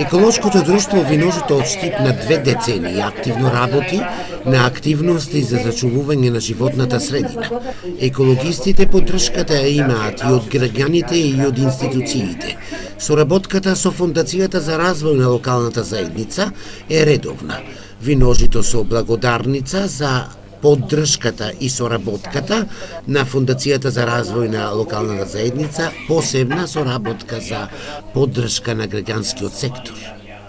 Еколошкото друштво Виножито од Штип на 2 децении активно работи на активности за зачувување на животната средина. Екологистите поддршката ја имаат и од граѓаните и од институциите. Соработката со Фондацијата за развој на локалната заедница е редовна. Виножито со благодарница за поддршката и соработката на Фондацијата за развој на локалната заедница, посебна соработка за поддршка на граѓанскиот сектор.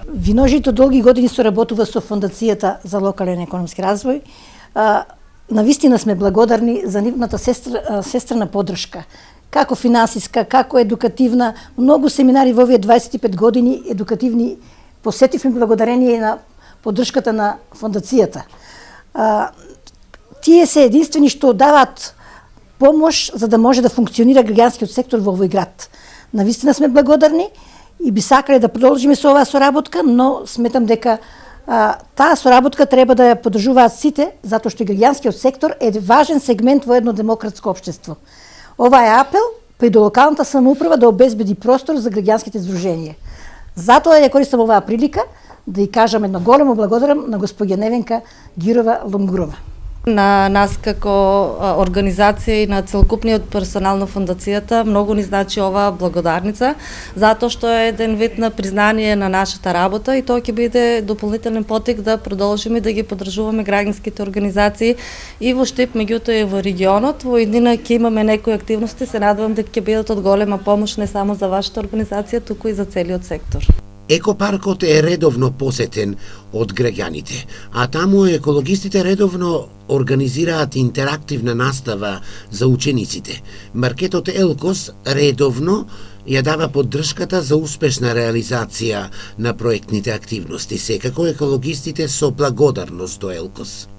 Виножито долги години соработува со Фондацијата за локален економски развој. Навистина сме благодарни за нивната сестрана поддршка. Како финансиска, како едукативна, многу семинари во овие 25 години едукативни посетивме благодарение на поддршката на Фондацијата. Тие се единствени што даваат помош за да може да функционира граѓанскиот сектор во овој град. Навистина сме благодарни и би сакале да продолжиме со оваа соработка, но сметам дека таа соработка треба да ја поддржуваат сите, затоа што граѓанскиот сектор е важен сегмент во едно демократско општество. Ова е апел па и до локалната самоуправа да обезбеди простор за граѓанските здруженија. Затоа ја користам оваа прилика да ја кажам едно големо благодарам на госпоѓа Невенка Гирова Ломгурова. На нас како организација и на целокупниот персонал на фондацијата многу ни значи оваа благодарница, затоа што е еден вид на признание на нашата работа и тоа ќе биде дополнителен потик да продолжиме да ги поддржуваме граѓанските организации и во Штип, меѓутоа и во регионот. Во иднина ќе имаме некои активности, се надевам дека ќе бидат од голема помош не само за вашата организација, туку и за целиот сектор. Екопаркот е редовно посетен од граѓаните, а таму екологистите редовно организираат интерактивна настава за учениците. Маркетот Елкос редовно ја дава поддршката за успешна реализација на проектните активности. Секако екологистите со благодарност до Елкос.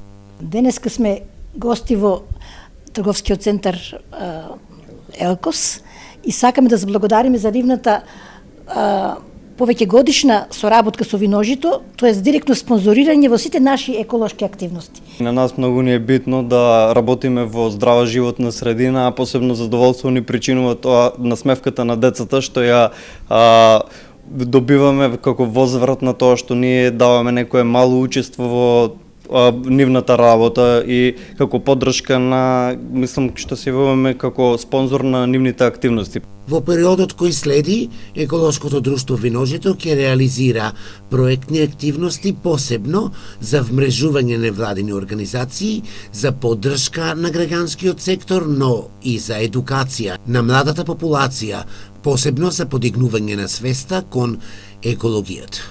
Денеска сме гости во трговскиот центар Елкос и сакаме да заблагодариме за нивната повеќе годишна соработка со Виножито, тоа е директно спонзорирање во сите наши еколошки активности. На нас многу ни е битно да работиме во здрава животна средина, а посебно задоволство ни причинува тоа насмевката на децата што ја добиваме како возврат на тоа што ние даваме некое мало учество во нивната работа и како поддршка на, мислам, што се јавуваме како спонзор на нивните активности. Во периодот кој следи, еколошкото друштво Виножито ќе реализира проектни активности посебно за вмрежување невладини организации, за поддршка на граѓанскиот сектор, но и за едукација на младата популација, посебно за подигнување на свеста кон екологијата.